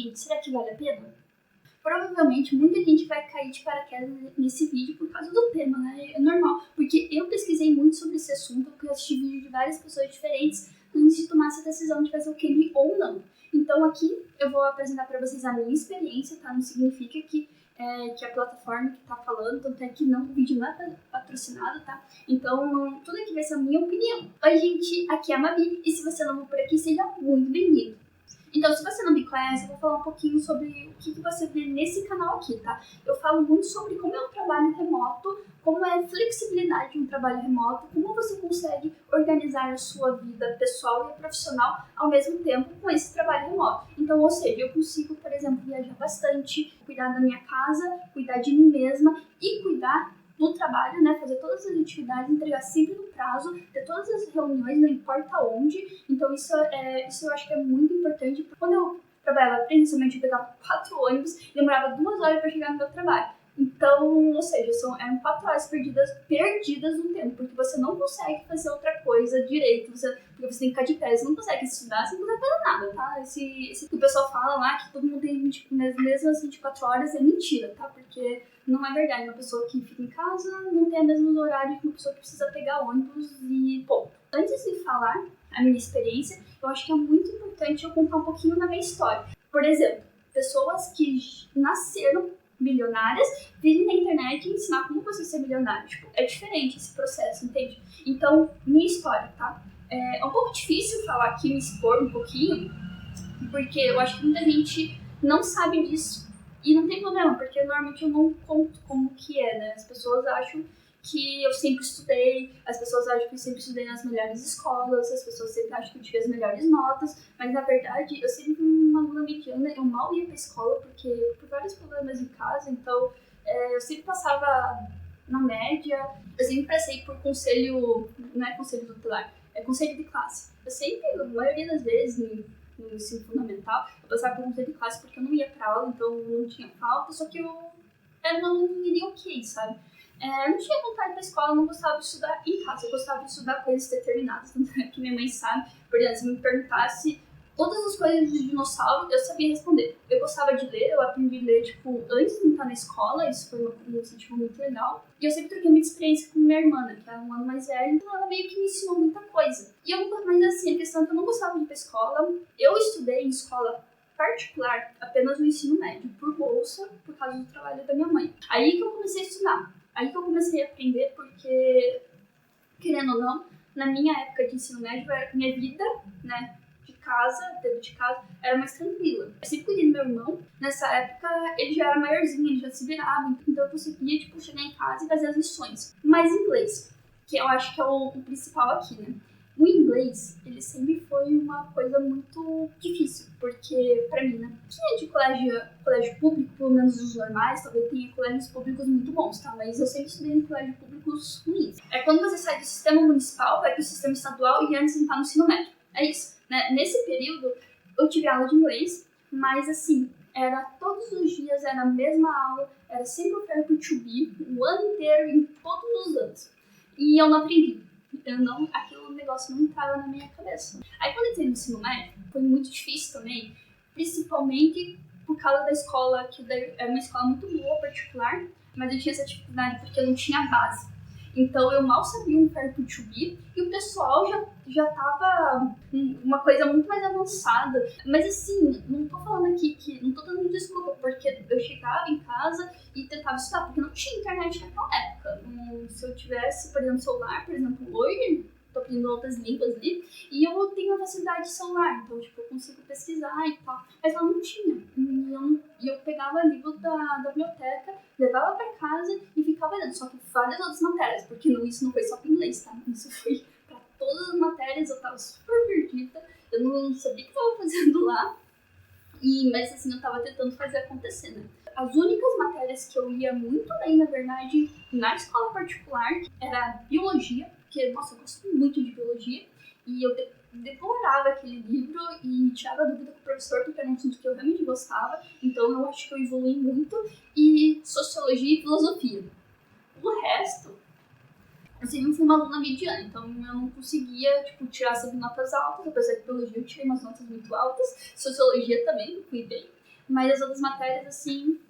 seguinte, será que vale a pena? Provavelmente muita gente vai cair de paraquedas nesse vídeo por causa do tema, né? É normal, porque eu pesquisei muito sobre esse assunto, porque eu assisti vídeos de várias pessoas diferentes antes de tomar essa decisão de fazer o Cambly ou não. Então aqui eu vou apresentar para vocês a minha experiência, tá? Não significa que a plataforma que tá falando, tanto é que não, o vídeo não é patrocinado, tá? Então tudo aqui vai ser a minha opinião. Oi gente, aqui é a Mabi, e se você não for por aqui, seja muito bem-vindo. Então, se você não me conhece, eu vou falar um pouquinho sobre o que você vê nesse canal aqui, tá? Eu falo muito sobre como é um trabalho remoto, como é a flexibilidade de um trabalho remoto, como você consegue organizar a sua vida pessoal e profissional ao mesmo tempo com esse trabalho remoto. Então, ou seja, eu consigo, por exemplo, viajar bastante, cuidar da minha casa, cuidar de mim mesma e cuidar do trabalho, né, fazer todas as atividades, entregar sempre no prazo, ter todas as reuniões, não importa onde. Então isso eu acho que é muito importante. Quando eu trabalhava presencialmente, eu pegava 4 ônibus e demorava 2 horas para chegar no meu trabalho. Então, ou seja, eram 4 horas perdidas no tempo, porque você não consegue fazer outra coisa direito, porque você tem que ficar de pé, você não consegue estudar, você não consegue fazer nada, tá? Esse que o pessoal fala lá, que todo mundo tem as mesmas 24 horas, é mentira, tá? Porque não é verdade, uma pessoa que fica em casa não tem o mesmo horário que uma pessoa que precisa pegar ônibus e ponto. Antes de falar a minha experiência, eu acho que é muito importante eu contar um pouquinho da minha história. Por exemplo, pessoas que nasceram milionárias virem na internet e ensinar como você ser milionário. Tipo, é diferente esse processo, entende? Então, minha história, tá? É um pouco difícil falar aqui, me expor um pouquinho, porque eu acho que muita gente não sabe disso. E não tem problema, porque normalmente eu não conto como que é, né? As pessoas acham que eu sempre estudei, as pessoas acham que eu sempre estudei nas melhores escolas, as pessoas sempre acham que eu tive as melhores notas, mas na verdade eu sempre fui uma aluna mediana, eu mal ia pra escola porque por vários problemas em casa, então eu sempre passava na média, eu sempre passei por conselho, não é conselho tutelar, é conselho de classe. Eu sempre, a maioria das vezes, no ensino fundamental, eu passava por conselho de classe porque eu não ia pra aula, então eu não tinha falta, só que eu era uma aluna ok, sabe? Eu não tinha vontade da escola, eu não gostava de estudar em casa, eu gostava de estudar coisas determinadas, que minha mãe sabe. Por exemplo, se me perguntasse todas as coisas de dinossauro, eu sabia responder. Eu gostava de ler, eu aprendi a ler, tipo, antes de entrar na escola, isso foi um incentivo muito legal. E eu sempre troquei muita experiência com minha irmã, né, que era um ano mais velha, então ela meio que me ensinou muita coisa. Mas assim, a questão é que eu não gostava de ir pra escola, eu estudei em escola particular apenas no ensino médio, por bolsa, por causa do trabalho da minha mãe. Aí que eu comecei a estudar. Aí que eu comecei a aprender porque, querendo ou não, na minha época de ensino médio, minha vida, né, dentro de casa, era mais tranquila. Eu sempre cuidei do meu irmão. Nessa época, ele já era maiorzinho, ele já se virava, então eu conseguia, tipo, chegar em casa e fazer as lições. Mas inglês, que eu acho que é o principal aqui, né? O inglês, ele sempre foi uma coisa muito difícil, porque pra mim, né, quem é de colégio público, pelo menos os normais, talvez tenha colégios públicos muito bons, tá? Mas eu sempre estudei em colégios públicos ruins. É quando você sai do sistema municipal, vai pro sistema estadual e antes entrar no ensino médio. É isso, né? Nesse período, eu tive aula de inglês, mas assim, era todos os dias, era a mesma aula, era sempre o verbo to be, o ano inteiro, em todos os anos. E eu não aprendi. Aquele negócio não entrava na minha cabeça. Aí quando eu entrei no ensino médio, foi muito difícil também, principalmente por causa da escola, que era uma escola muito boa, particular, mas eu tinha essa dificuldade porque eu não tinha base. Então eu mal sabia um verbo to be e o pessoal já tava uma coisa muito mais avançada. Mas assim, não tô falando aqui não tô dando desculpa, porque eu chegava em casa e tentava estudar, porque não tinha internet naquela época. Se eu tivesse, por exemplo, celular, por exemplo, hoje, tô aprendendo outras línguas ali, e eu tenho a facilidade de celular, então, tipo, eu consigo pesquisar e tal. Mas ela não tinha. E eu pegava livro da biblioteca, levava pra casa e ficava lendo, só que várias outras matérias, porque isso não foi só para inglês, tá? Isso foi pra todas as matérias, eu tava super perdida, eu não sabia o que eu tava fazendo lá, mas assim, eu tava tentando fazer acontecer, né? As únicas matérias que eu ia muito bem, na verdade, na escola particular, era biologia, porque, nossa, eu gosto muito de biologia, e eu devorava aquele livro e tirava dúvida com o professor, porque era um assunto que eu realmente gostava, então eu acho que eu evolui muito, e sociologia e filosofia. O resto, eu sempre fui uma aluna mediana, então eu não conseguia, tipo, tirar sempre notas altas, apesar de biologia eu tirei umas notas muito altas, sociologia também, fui bem. Mas as outras matérias, assim,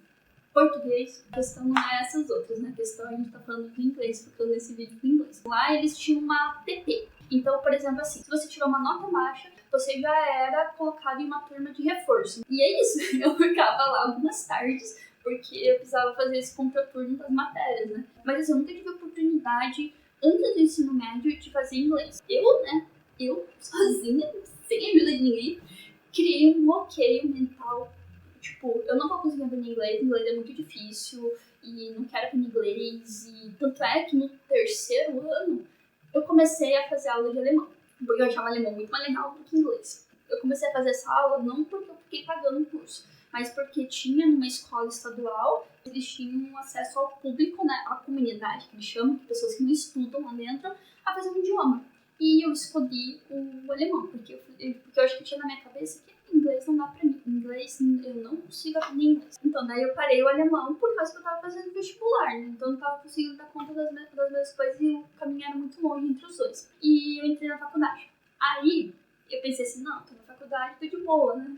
português, a questão não é essas outras, né? A questão a gente tá falando de inglês, porque eu nesse vídeo do inglês. Lá eles tinham uma TP. Então, por exemplo, assim, se você tirou uma nota baixa, você já era colocado em uma turma de reforço. E é isso, eu ficava lá algumas tardes, porque eu precisava fazer esse contraturno das matérias, né? Mas assim, eu nunca tive oportunidade, antes do ensino médio, de fazer inglês. Eu, sozinha, sem ajuda de ninguém, criei um bloqueio mental. Tipo, eu não vou conseguir aprender inglês é muito difícil, e não quero aprender inglês, e tanto é que no terceiro ano, eu comecei a fazer aula de alemão, porque eu achava alemão muito mais legal do que inglês. Eu comecei a fazer essa aula não porque eu fiquei pagando um curso, mas porque tinha numa escola estadual, eles tinham acesso ao público, né, à comunidade, que eles chamam, que pessoas que não estudam lá dentro, a fazer um idioma. E eu escolhi o alemão, porque eu acho que tinha na minha cabeça que inglês não dá pra mim. Inglês, eu não consigo aprender inglês. Então, daí eu parei o alemão por causa que eu tava fazendo vestibular, né? Então, eu não tava conseguindo dar conta das minhas coisas e o caminho era muito longe entre os dois. E eu entrei na faculdade. Aí, eu pensei assim, não, tô na faculdade, tô de boa, né?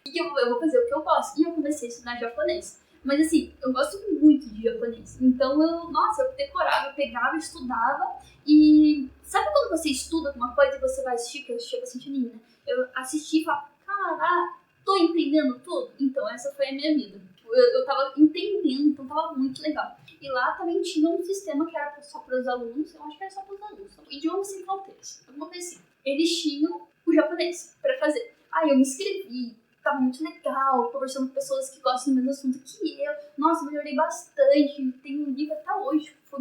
E eu vou fazer o que eu gosto. E eu comecei a estudar japonês. Mas assim, eu gosto muito de japonês. Então eu decorava, eu pegava, estudava. E sabe quando você estuda alguma coisa e você vai assistir, que eu assisti bastante anime, né? Eu assisti e falava, caraca, tô entendendo tudo? Então essa foi a minha vida. Eu tava entendendo, então tava muito legal. E lá também tinha um sistema que era só para os alunos, eu acho que era só para os alunos. Idiomas sem fronteiras, alguma coisa assim. Eles tinham o japonês para fazer. Aí eu me inscrevi. Tava muito legal, conversando com pessoas que gostam do mesmo assunto que eu. Nossa, melhorei bastante, tenho um livro até hoje. Foi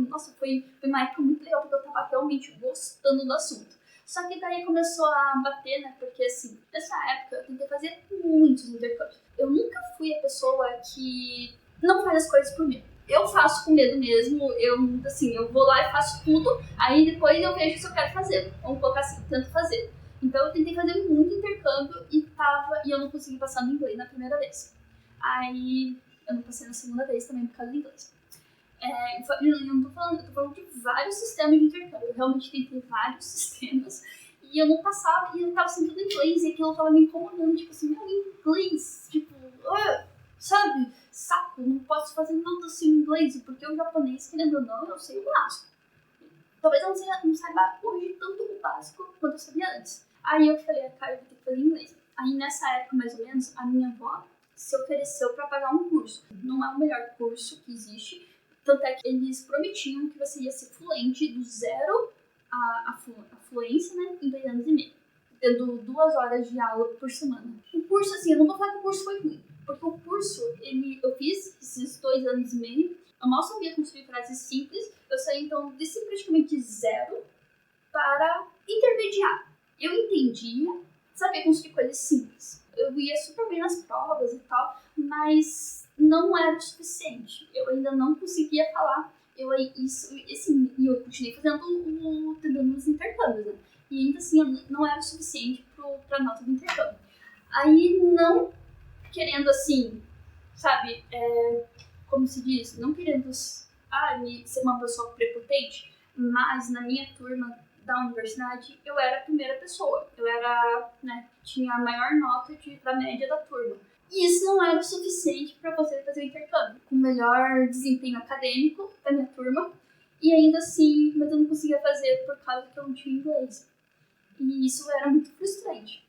uma época muito legal, porque eu tava realmente gostando do assunto. Só que daí começou a bater, né, porque assim, nessa época eu tentei fazer muitos intercâmbios. Eu nunca fui a pessoa que não faz as coisas por mim. Eu faço com medo mesmo, eu vou lá e faço tudo, aí depois eu vejo se eu quero fazer. Vamos colocar assim, tento fazer. Então eu tentei fazer muito intercâmbio e eu não consegui passar no inglês na primeira vez. Aí eu não passei na segunda vez também por causa do inglês. Eu não tô falando, eu tô falando de vários sistemas de intercâmbio. Eu realmente tentei vários sistemas e eu não passava, e eu tava sempre no inglês, e aquilo tava me incomodando, tipo assim, meu inglês, tipo, sabe, saco, não posso fazer nada sem inglês, porque o japonês, querendo ou não, eu sei o básico. Talvez eu não saiba hoje tanto o básico quanto eu sabia antes. Aí eu falei, cara, eu vou ter que fazer inglês. Aí nessa época, mais ou menos, a minha avó se ofereceu para pagar um curso. Não é o melhor curso que existe, tanto é que eles prometiam que você ia ser fluente do zero à fluência, né, em 2 anos e meio. Tendo 2 horas de aula por semana. O curso, assim, eu não vou falar que o curso foi ruim, porque o curso, eu fiz esses 2 anos e meio, eu mal sabia construir frases simples, eu saí então desse praticamente zero para intermediário. Eu entendia, sabia construir coisas simples. Eu ia super bem nas provas e tal, mas não era o suficiente. Eu ainda não conseguia falar. E eu continuei tentando os intercâmbios, né? E ainda assim, não era o suficiente para a nota do intercâmbio. Aí, não querendo assim, sabe, como se diz, não querendo ser uma pessoa prepotente, mas na minha turma da universidade eu era a primeira pessoa. Eu era, né, tinha a maior nota da média da turma. E isso não era o suficiente para você fazer o intercâmbio, com o melhor desempenho acadêmico da minha turma. E ainda assim, mas eu não conseguia fazer por causa que eu não tinha inglês. E isso era muito frustrante.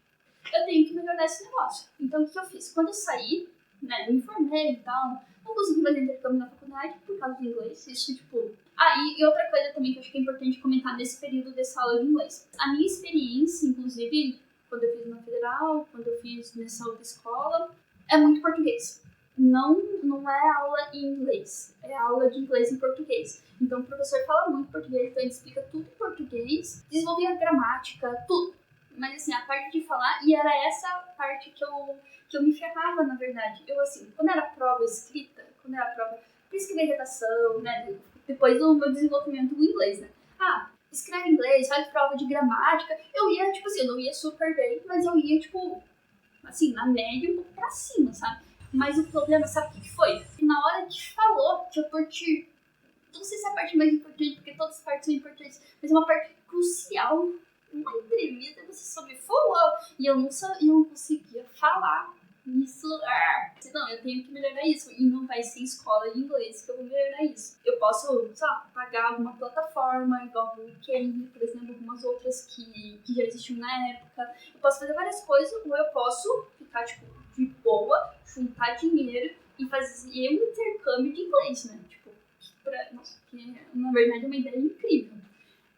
Eu tenho que melhorar esse negócio. Então, o que eu fiz? Quando eu saí, né, me informei e tal, não consegui fazer intercâmbio na faculdade por causa do inglês. Isso, tipo... e outra coisa também que eu acho que é importante comentar nesse período dessa aula de inglês. A minha experiência, inclusive, quando eu fiz na federal, quando eu fiz nessa outra escola, é muito português. Não é aula em inglês, é aula de inglês em português. Então, o professor fala muito português, então ele explica tudo em português, desenvolve a gramática, tudo. Mas, assim, a parte de falar, e era essa parte que eu me ferrava, na verdade. Eu, assim, quando era prova escrita, pra escrever redação, né, depois do meu desenvolvimento do inglês, né, escreve inglês, faz prova de gramática, eu ia, tipo assim, eu não ia super bem, mas eu ia, tipo, assim, na média, um pouco pra cima, sabe? Mas o problema, sabe o que foi? Na hora que falou que eu curti, não sei se é a parte mais importante, porque todas as partes são importantes, mas é uma parte crucial. Uma entrevista, você só me falou. E eu não conseguia falar isso, não, eu tenho que melhorar isso. E não vai ser escola de inglês que eu vou melhorar isso. Eu posso, sei lá, pagar alguma plataforma, igual o Cambly, por exemplo, algumas outras que já existiam na época. Eu posso fazer várias coisas, ou eu posso ficar, tipo, de boa, juntar dinheiro e fazer um intercâmbio de inglês, né? Tipo, nossa, que na verdade é uma ideia incrível.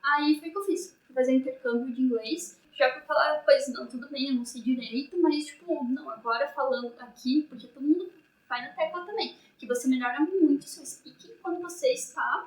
Aí foi o que eu fiz. Fui fazer intercâmbio de inglês. Já pra falar, pois não, tudo bem, eu não sei direito, mas tipo, não, agora falando aqui, porque todo mundo vai na tecla também, que você melhora muito o seu speaking quando você está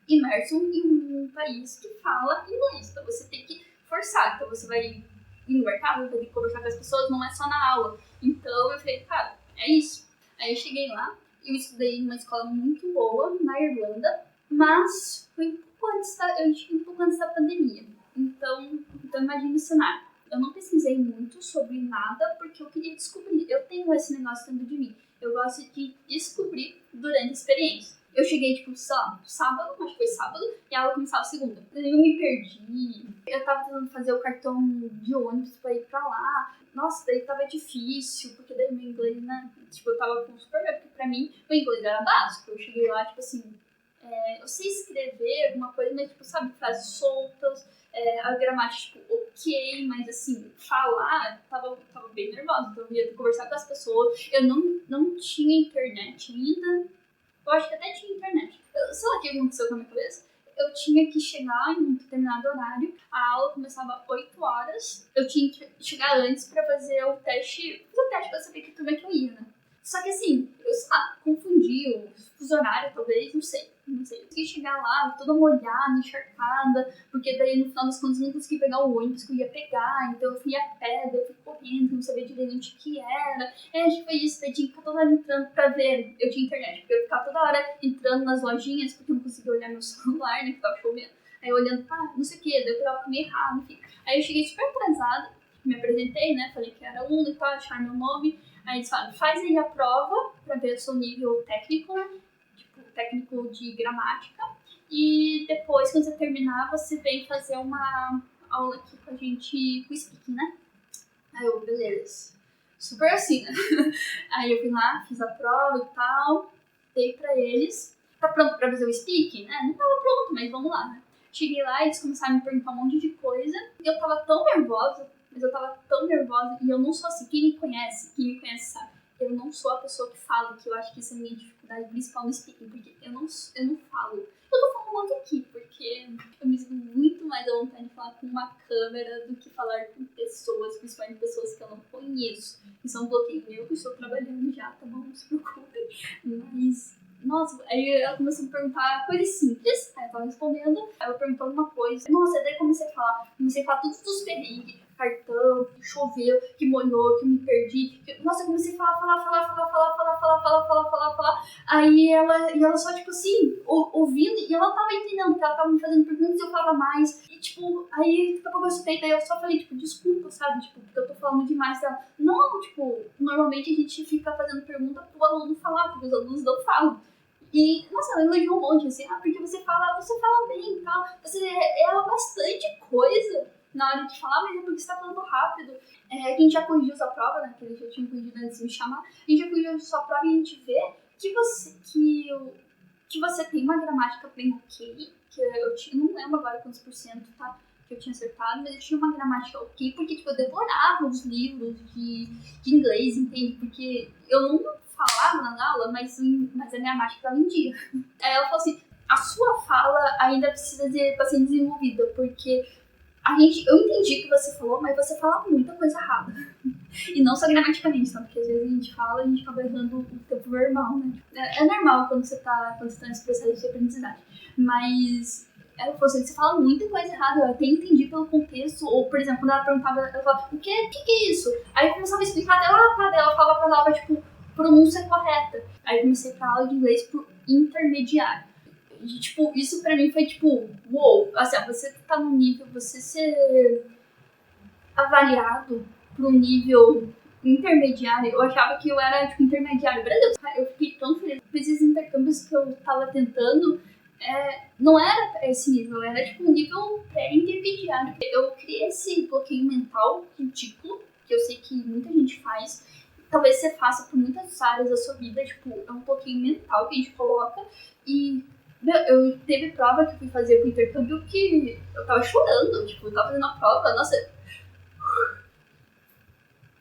imerso em um país que fala inglês. Então você tem que forçar. Então você vai ir no mercado, vai ter que conversar com as pessoas, não é só na aula. Então eu falei, cara, é isso. Aí eu cheguei lá, eu estudei numa escola muito boa na Irlanda, mas foi um pouco antes da pandemia. Então imagina o cenário. Eu não pesquisei muito sobre nada porque eu queria descobrir. Eu tenho esse negócio dentro de mim. Eu gosto de descobrir durante a experiência. Eu cheguei, tipo, sei lá, sábado, acho que foi sábado, e a aula começava segunda. Eu me perdi. Eu tava tentando fazer o cartão de ônibus pra ir pra lá. Nossa, daí tava difícil, porque daí o meu inglês, né? Tipo, eu tava com super medo, porque pra mim o inglês era básico. Eu cheguei lá, tipo assim, eu sei escrever alguma coisa, mas, tipo, sabe, frases soltas, a gramática, tipo, ok, mas, assim, falar, tava bem nervosa, então eu ia conversar com as pessoas. Eu não tinha internet ainda. Eu acho que até tinha internet. Sei lá o que aconteceu com a minha cabeça. Eu tinha que chegar em um determinado horário. A aula começava 8 horas. Eu tinha que chegar antes pra fazer o teste. Fazer o teste pra saber que turma que eu ia, né? Só que assim, eu sei lá, confundi o fuso horário, talvez, não sei. Eu consegui chegar lá, toda molhada, encharcada, porque daí no final das contas eu não consegui pegar o ônibus que eu ia pegar, então eu fui a pé, daí eu fui correndo, não sabia direito o que era. Acho que foi isso, daí tinha que ficar toda hora entrando pra ver. Eu tinha internet, porque eu ficava toda hora entrando nas lojinhas, porque eu não conseguia olhar meu celular, né, que tava chovendo. Aí eu olhando, não sei o que, daí eu pegava comer errado, enfim. Aí eu cheguei super atrasada, me apresentei, né, falei que era aluna e tal, acharam meu nome. Aí eles falam, faz aí a prova pra ver o seu nível técnico, né? Tipo, técnico de gramática. E depois, quando você terminar, você vem fazer uma aula aqui com a gente, com o speaking, né? Aí eu, beleza. Super assim, né? Aí eu fui lá, fiz a prova e tal, dei pra eles. Tá pronto pra fazer o speaking, né? Não tava pronto, mas vamos lá, né? Cheguei lá e eles começaram a me perguntar um monte de coisa. E eu tava tão nervosa, e eu não sou assim. Quem me conhece sabe. Eu não sou a pessoa que fala, que eu acho que isso é a minha dificuldade principal no speaking, porque eu não falo. Eu tô falando muito aqui, porque eu me sinto muito mais à vontade de falar com uma câmera do que falar com pessoas, principalmente pessoas que eu não conheço. Isso é um bloqueio meu que eu estou trabalhando já, tá bom? Não se preocupem. Mas nossa, aí ela começou a perguntar coisas simples, aí eu tava respondendo, aí ela perguntou alguma coisa. Nossa, daí comecei a falar todos os perrengues, cartão, que choveu, que molhou, que eu me perdi. Nossa, eu comecei a falar. Aí ela só, tipo assim, ouvindo, e ela tava entendendo, porque ela tava me fazendo perguntas e eu falava mais. E, tipo, aí daqui a pouco eu escutei, daí eu só falei, tipo, desculpa, sabe? Tipo, porque eu tô falando demais dela. Não, tipo, normalmente a gente fica fazendo pergunta pro aluno falar, porque os alunos não falam. E, nossa, ela elogiou um monte, assim, porque você fala bem e tal, você erra bastante coisa na hora de falar, mas é porque você tá falando rápido. A gente já corrigiu sua prova, né, que eles já tinham corrigido antes de me chamar, a gente já corrigiu sua prova e a gente vê que você tem uma gramática bem ok, que eu não lembro agora quantos por cento, tá, que eu tinha acertado, mas eu tinha uma gramática ok, porque, tipo, eu devorava os livros de inglês, entende? Porque eu não falava na aula, mas a minha gramática estava em dia. Aí ela falou assim, a sua fala ainda precisa ser desenvolvida, porque eu entendi o que você falou, mas você fala muita coisa errada. E não só gramaticalmente, tá? Porque às vezes a gente fala e a gente acaba errando o tempo verbal, né? É normal quando você tá nesse processo de aprendizagem. Mas ela falou assim, você fala muita coisa errada, eu até entendi pelo contexto. Ou, por exemplo, quando ela perguntava, ela falava, o que é isso? Aí eu começava a explicar dela, ela falava a palavra, tipo, pronúncia correta. Aí eu comecei pra aula de inglês por intermediário. E, tipo, isso pra mim foi, tipo, uou. Assim, você tá num nível, você ser avaliado para um nível intermediário, eu achava que eu era, tipo, intermediário. Brasil, eu fiquei tão feliz. Esses intercâmbios que eu tava tentando, não era esse nível, era, tipo, um nível pré-intermediário. Eu criei esse bloqueio mental ridículo, que eu sei que muita gente faz, talvez você faça por muitas áreas da sua vida, tipo, é um pouquinho mental que a gente coloca. E eu teve prova que eu fui fazer pro intercâmbio que eu tava chorando, tipo, eu tava fazendo a prova, nossa.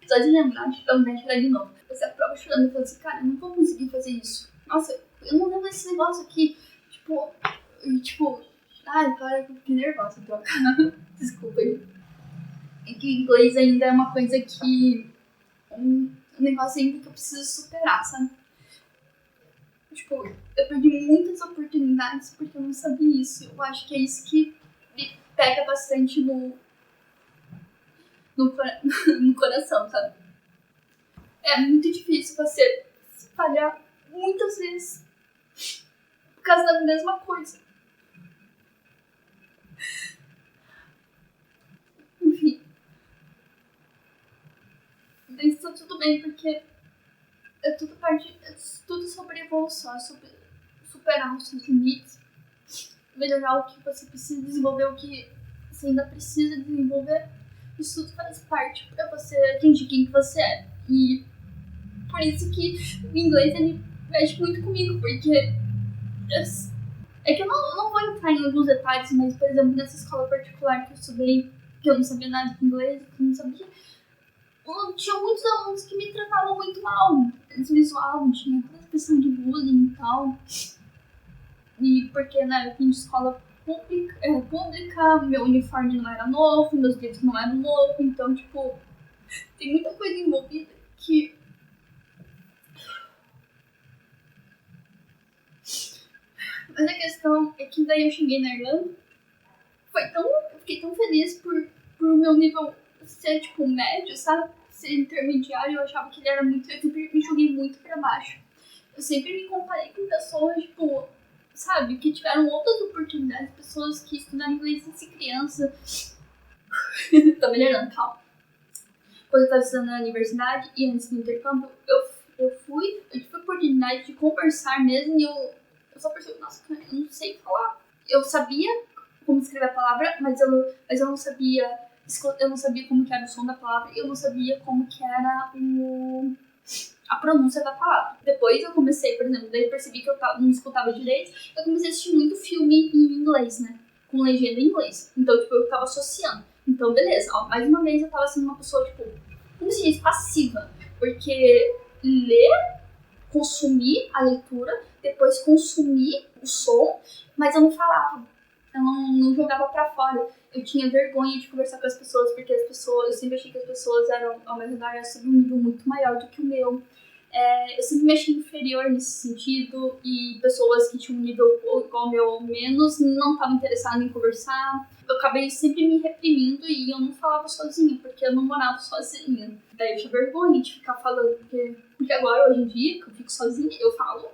Só de lembrar, tipo, eu não chorar de novo. Eu fiz a prova chorando, eu falei assim, cara, eu não vou conseguir fazer isso. Nossa, eu não lembro desse negócio aqui. Tipo, ai, cara, eu fiquei nervosa, troca. Desculpa aí. É que inglês ainda é uma coisa que. Um negócio ainda que eu preciso superar, sabe? Tipo, eu perdi muitas oportunidades porque eu não sabia isso. Eu acho que é isso que me pega bastante no coração, sabe? É muito difícil você falhar muitas vezes por causa da mesma coisa. Enfim. Mas tá tudo bem, porque é tudo sobre evolução, é sobre superar os seus limites, melhorar o que você precisa desenvolver, o que você ainda precisa desenvolver. Isso tudo faz parte pra você atingir quem que você é. E por isso que o inglês ele mexe muito comigo, porque é que eu não vou entrar em alguns detalhes, mas, por exemplo, nessa escola particular que eu estudei, que eu não sabia nada de inglês, que eu não sabia, tinha muitos alunos que me tratavam muito mal. Eles me zoavam, tinha toda a questão de bullying e tal. E porque, né, eu vim de escola pública, meu uniforme não era novo, meus livros não eram novos, então, tipo, tem muita coisa envolvida que. Mas a questão é que daí eu cheguei na Irlanda, eu fiquei tão feliz por o meu nível ser, tipo, médio, sabe? Ser intermediário, eu achava que ele era muito. Eu sempre me joguei muito pra baixo. Eu sempre me comparei com pessoas, tipo, sabe, que tiveram outras oportunidades, pessoas que estudaram inglês desde criança. Tô melhorando, calma. Quando eu tava estudando na universidade e antes do intercâmbio, eu tive a oportunidade de conversar mesmo e eu só percebi, nossa, cara, eu não sei falar. Eu sabia como escrever a palavra, mas eu não sabia como que era o som da palavra, eu não sabia como que era a pronúncia da palavra. Depois eu comecei, por exemplo, daí eu percebi que eu não escutava direito, eu comecei a assistir muito filme em inglês, né? Com legenda em inglês. Então, tipo, eu tava associando. Então, beleza, ó, mais uma vez eu tava sendo uma pessoa, tipo, como se diz, passiva. Porque ler, consumir a leitura, depois consumir o som, mas eu não falava. Eu não jogava pra fora. Eu tinha vergonha de conversar com as pessoas, porque eu sempre achei que as pessoas eram, ao meu redor, sobre um nível muito maior do que o meu. Eu sempre me achei inferior nesse sentido, e pessoas que tinham um nível igual ao meu ou menos não estavam interessadas em conversar. Eu acabei sempre me reprimindo e eu não falava sozinha, porque eu não morava sozinha. Daí eu tinha vergonha de ficar falando, porque agora, hoje em dia, que eu fico sozinha, eu falo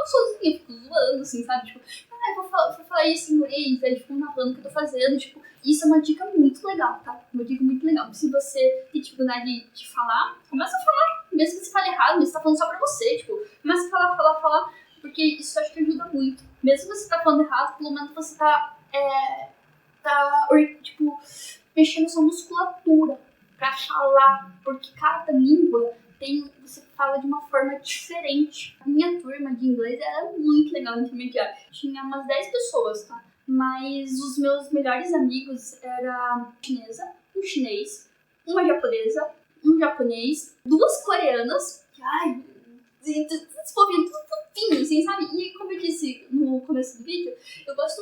sozinha, eu fico zoando, assim, sabe? Tipo, eu vou falar isso em inglês, aí fico narrando o que eu tô fazendo, tipo, isso é uma dica muito legal, tá? Uma dica muito legal. Se você tem dificuldade de falar, começa a falar, mesmo que você fale errado, mas você tá falando só pra você, tipo, começa a falar, porque isso eu acho que ajuda muito. Mesmo que você tá falando errado, pelo menos você tipo, mexendo sua musculatura pra falar, porque cada língua você fala de uma forma diferente. A minha turma de inglês era muito legal, intermediário. Tinha umas 10 pessoas, tá? Mas os meus melhores amigos eram chinesa, um chinês, uma japonesa, um japonês, 2 coreanas, ai, desenvolvendo tudo fofinho, assim, sabe? E como eu disse no começo do vídeo, eu gosto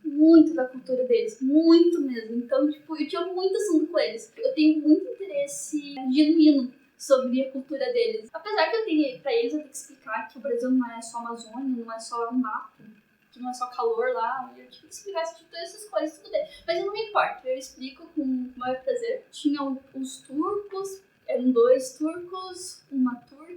muito da cultura deles, muito mesmo. Então, tipo, eu tinha muito assunto com eles. Eu tenho muito interesse genuíno sobre a cultura deles. Apesar que pra eles eu tenho que explicar que o Brasil não é só Amazônia, não é só mato, que não é só calor lá, eu tive que explicar tipo, todas essas coisas, tudo bem. Mas eu não me importo, eu explico com o maior prazer. Tinha os turcos, eram 2 turcos, uma turca,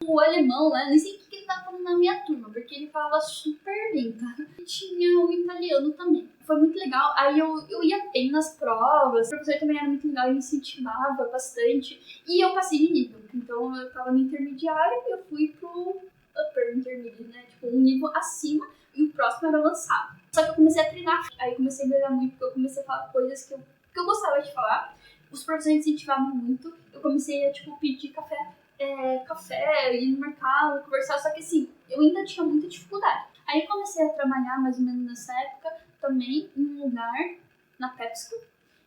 o alemão, né? Nem sei o que ele tava falando na minha turma, porque ele falava super bem, tá? E tinha o italiano também. Foi muito legal. Aí eu ia bem nas provas, o professor também era muito legal, ele me incentivava bastante. E eu passei de nível. Então eu tava no intermediário e eu fui pro upper intermediate, né? Tipo, um nível acima e o próximo era avançado. Só que eu comecei a treinar. Aí comecei a melhorar muito, porque eu comecei a falar coisas que eu gostava de falar. Os professores incentivavam muito. eu comecei a, tipo, pedir café, ir no mercado, conversar, só que assim, eu ainda tinha muita dificuldade. Aí comecei a trabalhar mais ou menos nessa época também em um lugar, na PepsiCo,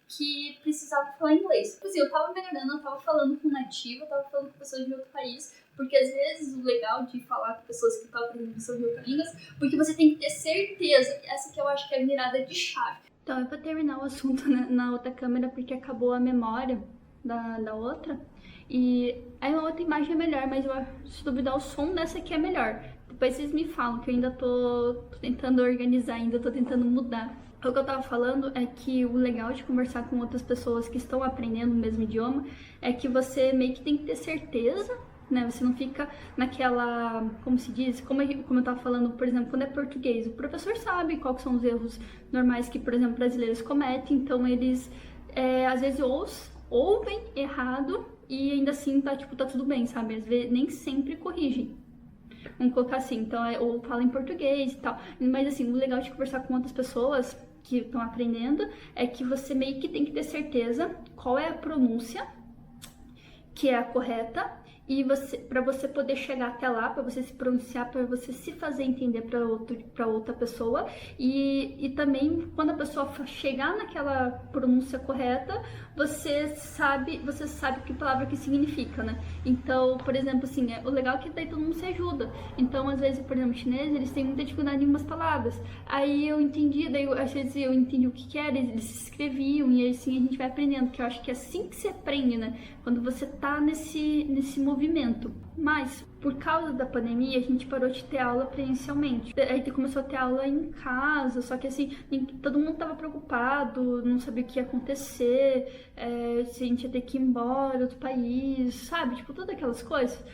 que precisava falar inglês. Tipo assim, eu tava melhorando, eu tava falando com nativo, eu tava falando com pessoas de outro país, porque às vezes o legal de falar com pessoas que estão aprendendo sobre outras línguas, porque você tem que ter certeza, essa que eu acho que é a virada de chave. Então é pra terminar o assunto, né, na outra câmera, porque acabou a memória da outra, e aí a outra imagem é melhor, mas eu, se duvidar, o som dessa aqui é melhor. Depois vocês me falam, que eu ainda tô tentando organizar, ainda tô tentando mudar. O que eu tava falando é que o legal de conversar com outras pessoas que estão aprendendo o mesmo idioma é que você meio que tem que ter certeza, né? Você não fica naquela, como se diz, como eu tava falando, por exemplo, quando é português, o professor sabe quais são os erros normais que, por exemplo, brasileiros cometem, então eles às vezes ouvem errado e ainda assim tá tudo bem, sabe? Às vezes nem sempre corrigem. Vamos colocar assim, então, ou fala em português e tal. Mas assim, o legal de conversar com outras pessoas que estão aprendendo é que você meio que tem que ter certeza qual é a pronúncia que é a correta, e para você poder chegar até lá, para você se pronunciar, para você se fazer entender para outra pessoa, e também quando a pessoa chegar naquela pronúncia correta, você sabe que palavra que significa, né? Então, por exemplo, assim, o legal é que daí todo mundo se ajuda. Então, às vezes, por exemplo, chinês, eles têm muita dificuldade em umas palavras. Aí eu entendi, daí às vezes eu entendi o que era, eles se escreviam, e assim a gente vai aprendendo, que eu acho que é assim que se aprende, né? Quando você tá nesse movimento. Mas, por causa da pandemia, a gente parou de ter aula presencialmente. Aí começou a ter aula em casa, só que assim, todo mundo tava preocupado, não sabia o que ia acontecer, se a gente ia ter que ir embora, outro país, sabe? Tipo, todas aquelas coisas.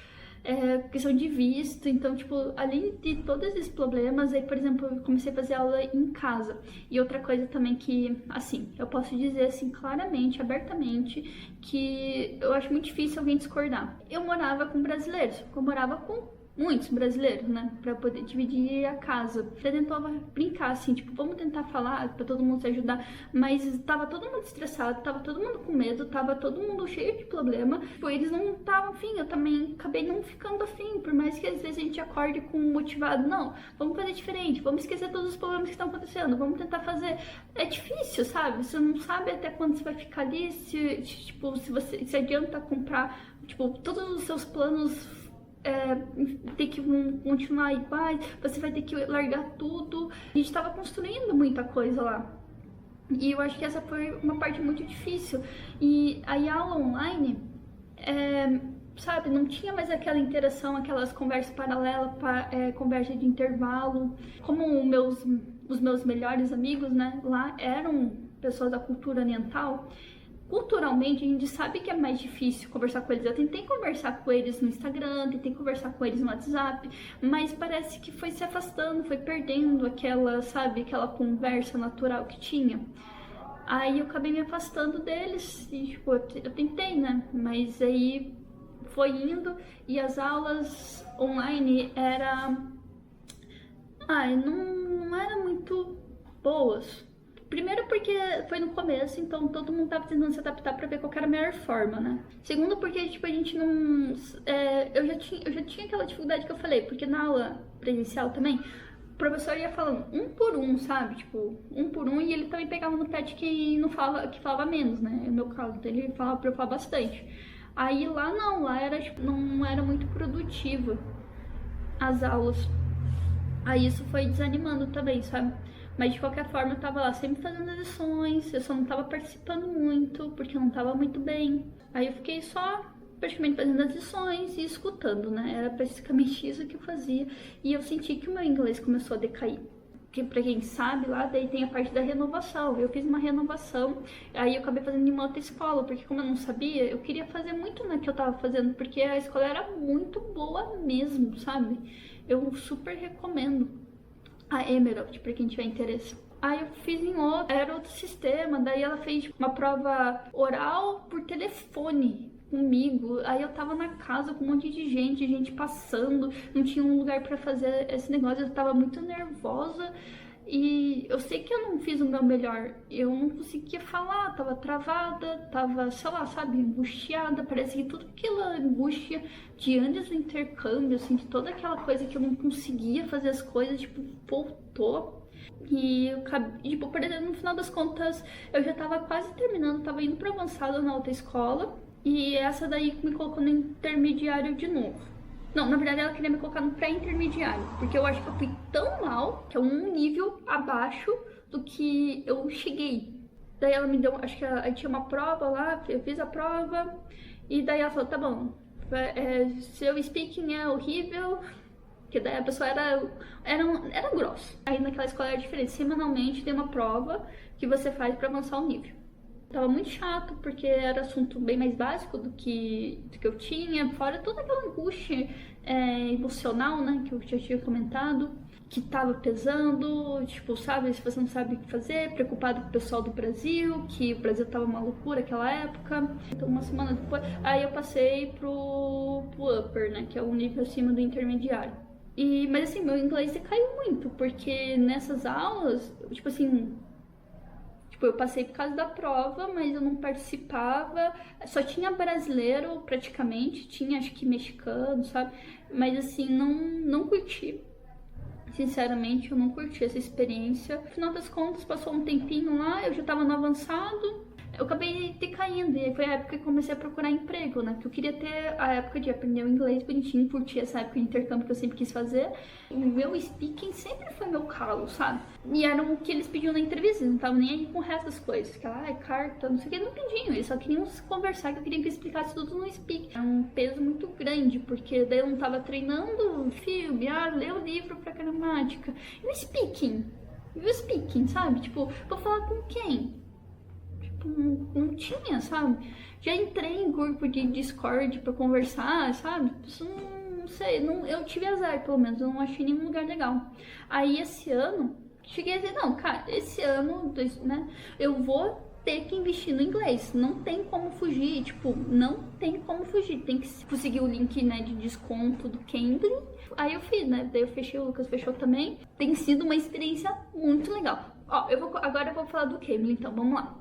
Questão de visto, então, tipo, além de todos esses problemas, aí, por exemplo, eu comecei a fazer aula em casa. E outra coisa também que, assim, eu posso dizer, assim, claramente, abertamente, que eu acho muito difícil alguém discordar. Eu morava com brasileiros, eu morava com muitos brasileiros, né, pra poder dividir a casa. Até tentava brincar, assim, tipo, vamos tentar falar pra todo mundo se ajudar, mas tava todo mundo estressado, tava todo mundo com medo, tava todo mundo cheio de problema, tipo, eles não estavam afim, eu também acabei não ficando afim, por mais que às vezes a gente acorde com motivado, não, vamos fazer diferente, vamos esquecer todos os problemas que estão acontecendo, vamos tentar fazer. É difícil, sabe? Você não sabe até quando você vai ficar ali, se adianta comprar, tipo, todos os seus planos ter que continuar iguais, você vai ter que largar tudo. A gente estava construindo muita coisa lá. E eu acho que essa foi uma parte muito difícil. E a aula online, sabe, não tinha mais aquela interação, aquelas conversas paralelas, conversa de intervalo. Como os meus melhores amigos, né, lá eram pessoas da cultura oriental, culturalmente, a gente sabe que é mais difícil conversar com eles. Eu tentei conversar com eles no Instagram, tentei conversar com eles no WhatsApp, mas parece que foi se afastando, foi perdendo aquela conversa natural que tinha. Aí eu acabei me afastando deles e, tipo, eu tentei, né? Mas aí foi indo e as aulas online não eram muito boas. Primeiro porque foi no começo, então todo mundo tava tentando se adaptar pra ver qual era a melhor forma, né? Segundo porque, tipo, a gente não... eu já tinha aquela dificuldade que eu falei, porque na aula presencial também, o professor ia falando um por um, sabe? Tipo, um por um, e ele também pegava no pé de quem não falava, que falava menos, né? No meu caso, então ele falava pra eu falar bastante. Aí lá não, lá era, tipo, não era muito produtiva as aulas. Aí isso foi desanimando também, sabe? Mas de qualquer forma eu tava lá sempre fazendo as lições, eu só não tava participando muito, porque eu não tava muito bem. Aí eu fiquei só praticamente fazendo as lições e escutando, né? Era basicamente isso que eu fazia. E eu senti que o meu inglês começou a decair. Porque pra quem sabe, lá daí tem a parte da renovação. Eu fiz uma renovação, aí eu acabei fazendo em uma outra escola, porque como eu não sabia, eu queria fazer muito na que eu tava fazendo, porque a escola era muito boa mesmo, sabe? Eu super recomendo a Emerald, pra quem tiver interesse. Aí eu fiz em outro, era outro sistema, daí ela fez uma prova oral por telefone comigo. Aí eu tava na casa com um monte de gente passando, não tinha um lugar pra fazer esse negócio, eu tava muito nervosa E eu sei que eu não fiz o meu melhor, eu não conseguia falar, tava travada, tava, sei lá, sabe, angustiada, parece que tudo aquela angústia de antes do intercâmbio, assim, de toda aquela coisa que eu não conseguia fazer as coisas, tipo, voltou. E eu, tipo, por exemplo, no final das contas, eu já tava quase terminando, tava indo pro avançado na outra escola, e essa daí me colocou no intermediário de novo. Não, na verdade ela queria me colocar no pré-intermediário, porque eu acho que eu fui tão mal, que é um nível abaixo do que eu cheguei. Daí ela me deu, acho que aí tinha uma prova lá, eu fiz a prova, e daí ela falou, tá bom, seu speaking é horrível, que daí a pessoa era grossa. Aí naquela escola era diferente, semanalmente tem uma prova que você faz pra avançar o nível. Tava muito chato, porque era assunto bem mais básico do que eu tinha, fora toda aquela angústia emocional, né, que eu já tinha comentado, que tava pesando, tipo, sabe, se você não sabe o que fazer, preocupado com o pessoal do Brasil, que o Brasil tava uma loucura naquela época. Então, uma semana depois, aí eu passei pro upper, né, que é o nível acima do intermediário. Mas assim, meu inglês decaiu muito, porque nessas aulas, tipo assim, eu passei por causa da prova, mas eu não participava. Só tinha brasileiro, praticamente. Tinha, acho que, mexicano, sabe? Mas, assim, não curti. Sinceramente, eu não curti essa experiência. No final das contas, passou um tempinho lá, eu já tava no avançado. Eu acabei decaindo, e foi a época que eu comecei a procurar emprego, né? Porque eu queria ter a época de aprender o inglês bonitinho, curtir essa época de intercâmbio que eu sempre quis fazer. O meu speaking sempre foi meu calo, sabe? E era o que eles pediam na entrevista, não estavam nem aí com o resto das coisas. Que carta, não sei o que, não pediam. Eles só queriam conversar, que eu queria que eu explicasse tudo no speaking. Era um peso muito grande, porque daí eu não tava treinando filme, ler o livro pra gramática. E o speaking? E o speaking, sabe? Tipo, vou falar com quem? Não tinha, sabe? Já entrei em grupo de Discord pra conversar, sabe? Isso não sei, eu tive azar, pelo menos, eu não achei nenhum lugar legal. Aí esse ano, cheguei a dizer, não, cara, esse ano, né, eu vou ter que investir no inglês, não tem como fugir, tipo, não tem como fugir, tem que conseguir o link, né, de desconto do Cambly. Aí eu fiz, né, daí eu fechei, o Lucas fechou também. Tem sido uma experiência muito legal. Ó, agora eu vou falar do Cambly, então, vamos lá.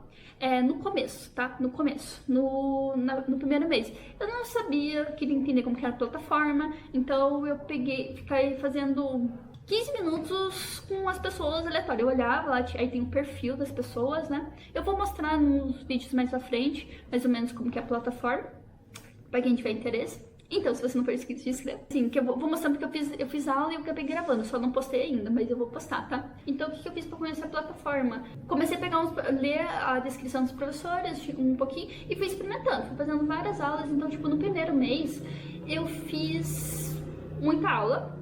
No começo, tá? No começo, no primeiro mês. Eu não sabia, queria entender como que era a plataforma, então eu fiquei fazendo 15 minutos com as pessoas aleatórias. Eu olhava lá, aí tem o perfil das pessoas, né? Eu vou mostrar nos vídeos mais à frente, mais ou menos como que é a plataforma, pra quem tiver interesse. Então, se você não for inscrito, se inscreva. Sim, que eu vou mostrando porque eu fiz aula e eu acabei gravando. Só não postei ainda, mas eu vou postar, tá? Então, o que eu fiz pra conhecer a plataforma? Comecei a ler a descrição dos professores um pouquinho e fui experimentando. Fui fazendo várias aulas. Então, tipo, no primeiro mês, eu fiz muita aula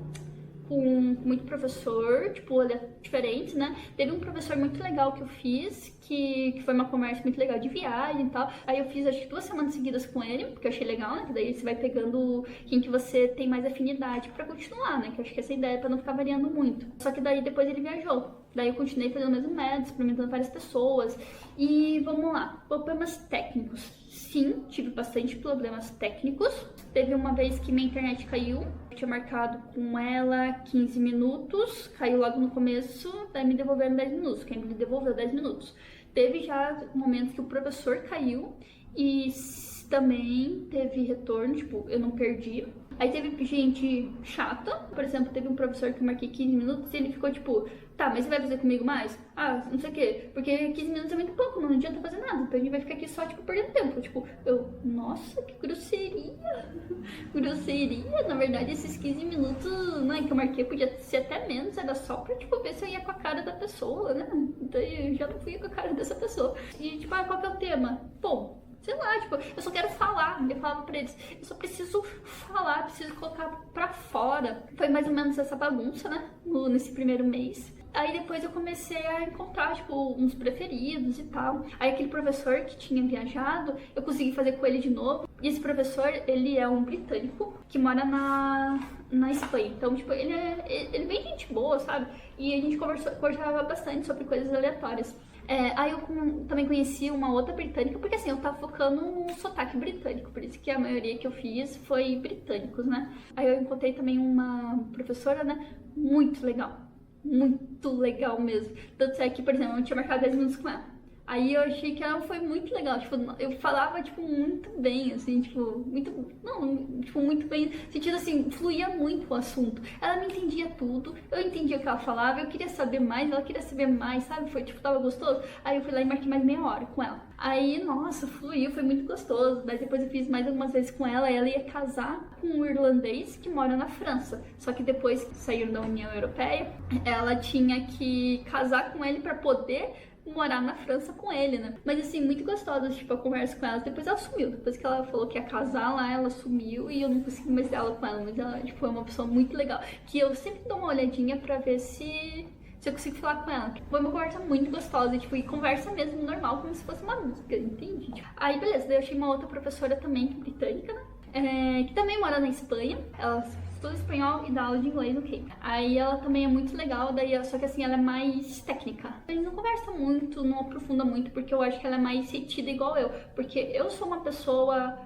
com muito professor, tipo, diferentes, né? Teve um professor muito legal que eu fiz, que foi uma conversa muito legal de viagem e tal. Aí eu fiz, acho que 2 semanas seguidas com ele, porque eu achei legal, né? Que daí você vai pegando quem que você tem mais afinidade pra continuar, né? Que eu acho que essa ideia é pra não ficar variando muito. Só que daí depois ele viajou. Daí eu continuei fazendo o mesmo método, experimentando várias pessoas. E vamos lá, problemas técnicos. Sim, tive bastante problemas técnicos. Teve uma vez que minha internet caiu. Eu tinha marcado com ela 15 minutos, caiu logo no começo, daí me devolveram 10 minutos. Quem me devolveu 10 minutos. Teve já momentos que o professor caiu e também teve retorno, tipo, eu não perdi. Aí teve gente chata, por exemplo, teve um professor que eu marquei 15 minutos e ele ficou tipo, tá, mas você vai fazer comigo mais? Ah, não sei o quê, porque 15 minutos é muito pouco, não adianta fazer nada, então a gente vai ficar aqui só, tipo, perdendo tempo. Tipo, nossa, que grosseria, grosseria, na verdade esses 15 minutos, né, que eu marquei podia ser até menos, era só pra, tipo, ver se eu ia com a cara da pessoa, né, então eu já não fui com a cara dessa pessoa. E, tipo, qual que é o tema? Pô, sei lá, tipo, eu só quero falar. Eu falava pra eles, eu só preciso falar, preciso colocar pra fora. Foi mais ou menos essa bagunça, né, nesse primeiro mês. Aí depois eu comecei a encontrar, tipo, uns preferidos e tal. Aí aquele professor que tinha viajado, eu consegui fazer com ele de novo. E esse professor, ele é um britânico que mora na Espanha. Então, tipo, ele é bem gente boa, sabe? E a gente conversava bastante sobre coisas aleatórias. Aí eu também conheci uma outra britânica, porque assim, eu tava focando no sotaque britânico, por isso que a maioria que eu fiz foi britânicos, né? Aí eu encontrei também uma professora, né, muito legal, muito legal mesmo. Tanto é que, por exemplo, eu tinha marcado 10 minutos com ela. Aí eu achei que ela foi muito legal, tipo, eu falava, tipo, muito bem, assim, tipo, muito bem, no sentido assim, fluía muito o assunto. Ela me entendia tudo, eu entendia o que ela falava, eu queria saber mais, ela queria saber mais, sabe? Foi, tipo, tava gostoso. Aí eu fui lá e marquei mais meia hora com ela. Aí, nossa, fluiu, foi muito gostoso. Daí depois eu fiz mais algumas vezes com ela ia casar com um irlandês que mora na França. Só que depois que saíram da União Europeia, ela tinha que casar com ele pra poder morar na França com ele, né? Mas assim, muito gostosa, tipo, a conversa com ela. Depois ela sumiu. Depois que ela falou que ia casar lá, ela sumiu e eu não consegui mais ter aula com ela. Mas ela, tipo, é uma pessoa muito legal. Que eu sempre dou uma olhadinha pra ver se eu consigo falar com ela. Foi uma conversa muito gostosa, tipo, e conversa mesmo normal, como se fosse uma música, entende? Aí, beleza, daí eu achei uma outra professora também, britânica, né? Que também mora na Espanha. Ela estuda espanhol e dá aula de inglês, ok. Aí ela também é muito legal, daí só que assim, ela é mais técnica. A gente não conversa muito, não aprofunda muito, porque eu acho que ela é mais retida igual eu. Porque eu sou uma pessoa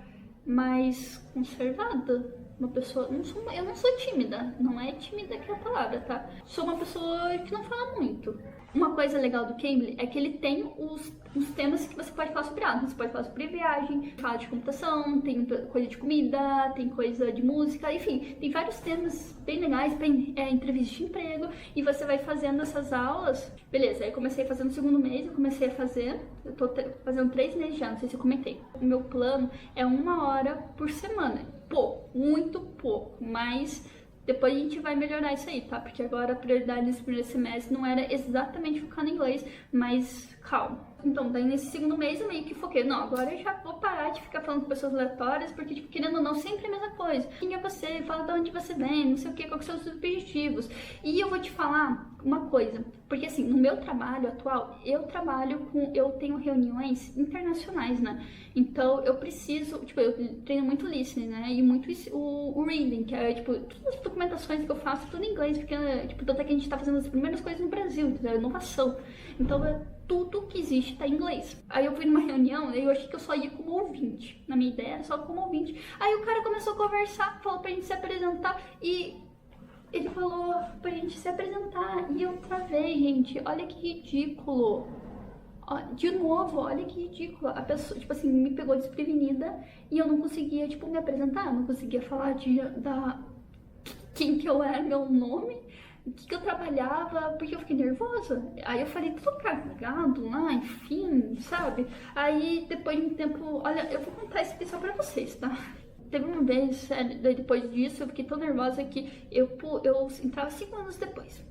mais conservada. Uma pessoa. Eu não sou tímida. Não é tímida que é a palavra, tá? Sou uma pessoa que não fala muito. Uma coisa legal do Cambly é que ele tem os temas que você pode falar sobre algo. Você pode falar sobre viagem, fala de computação, tem coisa de comida, tem coisa de música, enfim, tem vários temas bem legais para entrevista de emprego. E você vai fazendo essas aulas. Beleza, aí eu comecei a fazer no segundo mês, eu tô fazendo 3 meses já, não sei se eu comentei. O meu plano é 1 hora por semana. Pouco, muito pouco, mas depois a gente vai melhorar isso aí, tá? Porque agora a prioridade nesse primeiro semestre não era exatamente focar no inglês, mas calma. Então, daí nesse segundo mês eu meio que foquei, não, agora eu já vou parar de ficar falando com pessoas aleatórias, porque, tipo, querendo ou não, sempre é a mesma coisa. Quem é você? Fala de onde você vem, não sei o que, quais são os seus objetivos. E eu vou te falar uma coisa, porque assim, no meu trabalho atual, eu tenho reuniões internacionais, né? Então, eu preciso, tipo, eu treino muito listening, né? E muito o reading, que é, tipo, todas as documentações que eu faço, tudo em inglês, porque, tipo, tanto é que a gente tá fazendo as primeiras coisas no Brasil, entendeu? Inovação. Então, tudo que existe tá em inglês. Aí eu fui numa reunião e eu achei que eu só ia como ouvinte. Na minha ideia, era só como ouvinte. Aí o cara começou a conversar, falou pra gente se apresentar e ele falou pra gente se apresentar e eu travei, gente. Olha que ridículo. De novo, olha que ridículo. A pessoa, tipo assim, me pegou desprevenida e eu não conseguia, tipo, me apresentar. Eu não conseguia falar quem que eu era, meu nome, o que eu trabalhava, porque eu fiquei nervosa. Aí eu falei tudo cagado lá, enfim, sabe? Aí depois de um tempo, olha, eu vou contar isso aqui só pra vocês, tá? Teve uma vez, sério, depois disso eu fiquei tão nervosa que eu entrava 5 anos depois.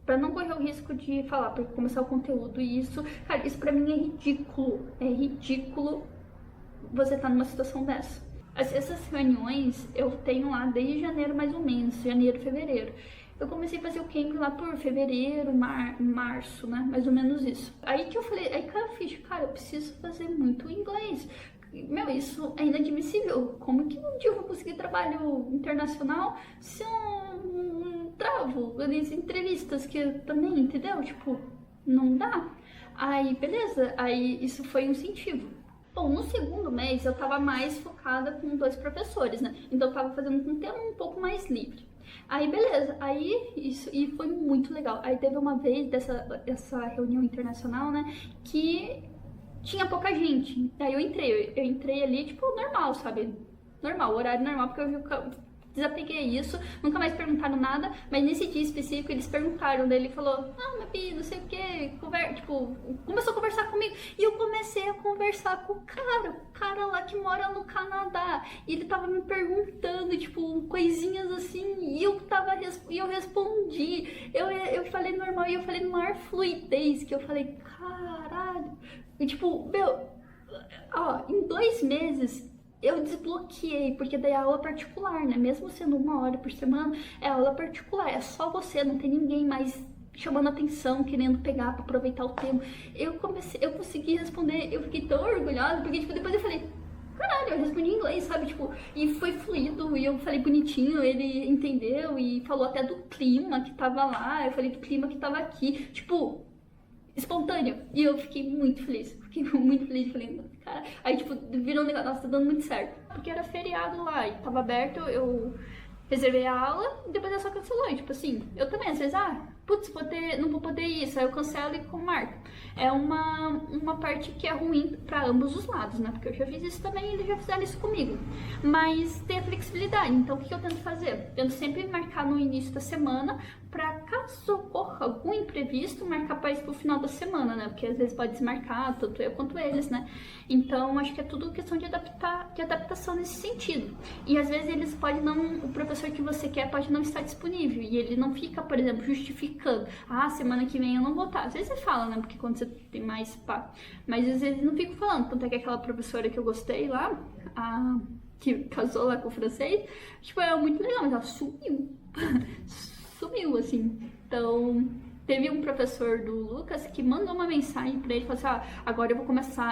Pra não correr o risco de falar, pra começar o conteúdo. E isso, cara, isso pra mim é ridículo. É ridículo você tá numa situação dessa. Essas reuniões eu tenho lá desde janeiro mais ou menos, janeiro, fevereiro. Eu comecei a fazer o Cambly lá por fevereiro, março, né? Mais ou menos isso. Aí que eu falei, aí cara, eu fiz, cara, eu preciso fazer muito inglês. Meu, isso é inadmissível. Como que um dia eu vou conseguir trabalho internacional se eu não travo nas entrevistas que eu também, entendeu? Tipo, não dá. Aí, beleza. Aí isso foi um incentivo. Bom, no segundo mês eu tava mais focada com 2 professores, né? Então eu tava fazendo um tema um pouco mais livre. Aí, beleza. Aí, isso e foi muito legal. Aí teve uma vez dessa reunião internacional, né? Que tinha pouca gente. Aí eu entrei ali, tipo, normal, sabe? Normal, horário normal, porque eu desapeguei isso, nunca mais perguntaram nada, mas nesse dia específico eles perguntaram, daí ele falou, Mapi, não sei o que, tipo, começou a conversar comigo, e eu comecei a conversar com o cara lá que mora no Canadá, e ele tava me perguntando, tipo, coisinhas assim, e eu respondi, eu falei normal, e eu falei no maior fluidez, que eu falei, caralho, e tipo, meu, em 2 meses, eu desbloqueei, porque daí é aula particular, né? Mesmo sendo 1 hora por semana, é aula particular. É só você, não tem ninguém mais chamando atenção, querendo pegar pra aproveitar o tempo. Eu consegui responder, eu fiquei tão orgulhosa, porque tipo, depois eu falei, caralho, eu respondi em inglês, sabe? Tipo, e foi fluido, e eu falei bonitinho, ele entendeu e falou até do clima que tava lá, eu falei do clima que tava aqui. Tipo, espontâneo. E eu fiquei muito feliz. Falei, cara. Aí, tipo, virou um negócio, nossa, tá dando muito certo. Porque era feriado lá e tava aberto, eu reservei a aula e depois ela só cancelou. E, tipo assim, eu também, às vezes, putz, não vou poder ir, isso, aí eu cancelo e marco. É uma parte que é ruim para ambos os lados, né? Porque eu já fiz isso também e eles já fizeram isso comigo. Mas tem a flexibilidade, então o que eu tento fazer? Eu tento sempre marcar no início da semana, para caso ocorra algum imprevisto, marcar para isso pro final da semana, né? Porque às vezes pode desmarcar, tanto eu quanto eles, né? Então acho que é tudo questão de adaptação nesse sentido. E às vezes eles podem não, o professor que você quer pode não estar disponível e ele não fica, por exemplo, justificando, semana que vem eu não vou estar. Às vezes você fala, né? Porque quando você tem mais pá, mas às vezes não fico falando. Tanto é que aquela professora que eu gostei lá, que casou lá com o francês, tipo, é muito legal, mas ela sumiu. Sumiu, assim. Então, teve um professor do Lucas que mandou uma mensagem pra ele, falou assim, agora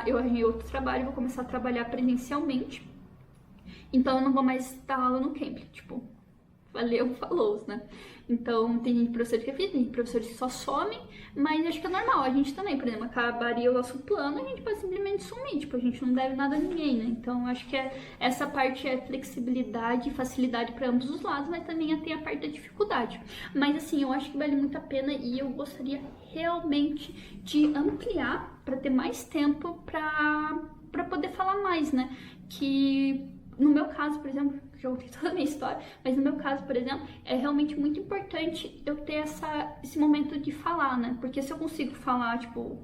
eu arranjei outro trabalho, vou começar a trabalhar presencialmente, então eu não vou mais dar aula no camp, tipo, valeu, falou, né? Então, tem professores que eu fiz, tem professores que só somem, mas acho que é normal, a gente também, por exemplo, acabaria o nosso plano, a gente pode simplesmente sumir, tipo, a gente não deve nada a ninguém, né? Então, acho que essa parte é flexibilidade e facilidade para ambos os lados, mas também tem a parte da dificuldade. Mas, assim, eu acho que vale muito a pena e eu gostaria realmente de ampliar para ter mais tempo para poder falar mais, né? Que no meu caso, por exemplo, já contei toda a minha história, mas no meu caso, por exemplo, é realmente muito importante eu ter esse momento de falar, né? Porque se eu consigo falar, tipo...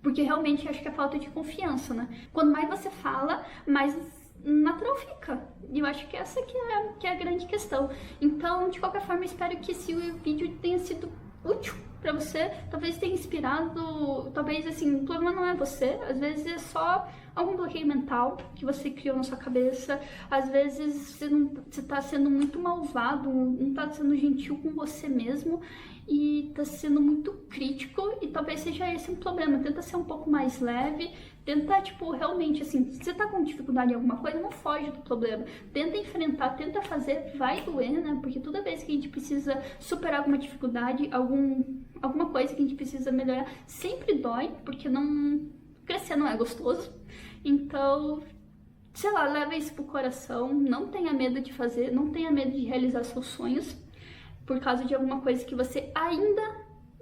Porque realmente acho que é falta de confiança, né? Quanto mais você fala, mais natural fica. E eu acho que essa que é a grande questão. Então, de qualquer forma, espero que esse vídeo tenha sido útil pra você, talvez tenha inspirado, talvez assim, o problema não é você, às vezes é só algum bloqueio mental que você criou na sua cabeça, às vezes você tá sendo muito malvado, não tá sendo gentil com você mesmo e tá sendo muito crítico e talvez seja esse um problema. Tenta ser um pouco mais leve, tenta, tipo, realmente, assim, se você tá com dificuldade em alguma coisa, não foge do problema, tenta enfrentar, tenta fazer, vai doer, né, porque toda vez que a gente precisa superar alguma dificuldade, alguma coisa que a gente precisa melhorar, sempre dói, porque crescer não é gostoso. Então, sei lá, leva isso pro coração, não tenha medo de fazer, não tenha medo de realizar seus sonhos por causa de alguma coisa que você ainda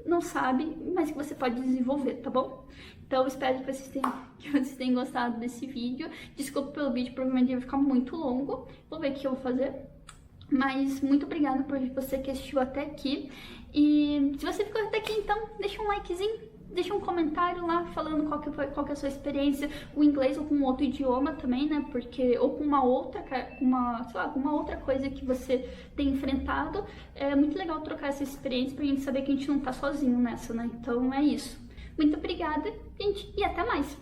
não sabe, mas que você pode desenvolver, tá bom? Então, espero que vocês tenham gostado desse vídeo. Desculpa pelo vídeo, provavelmente vai ficar muito longo. Vou ver o que eu vou fazer. Mas muito obrigada por você que assistiu até aqui. E se você ficou até aqui, então, deixa um likezinho. Deixa um comentário lá falando qual que é a sua experiência com inglês ou com outro idioma também, né? Porque, ou com uma outra coisa que você tem enfrentado. É muito legal trocar essa experiência pra gente saber que a gente não tá sozinho nessa, né? Então é isso. Muito obrigada, gente, e até mais!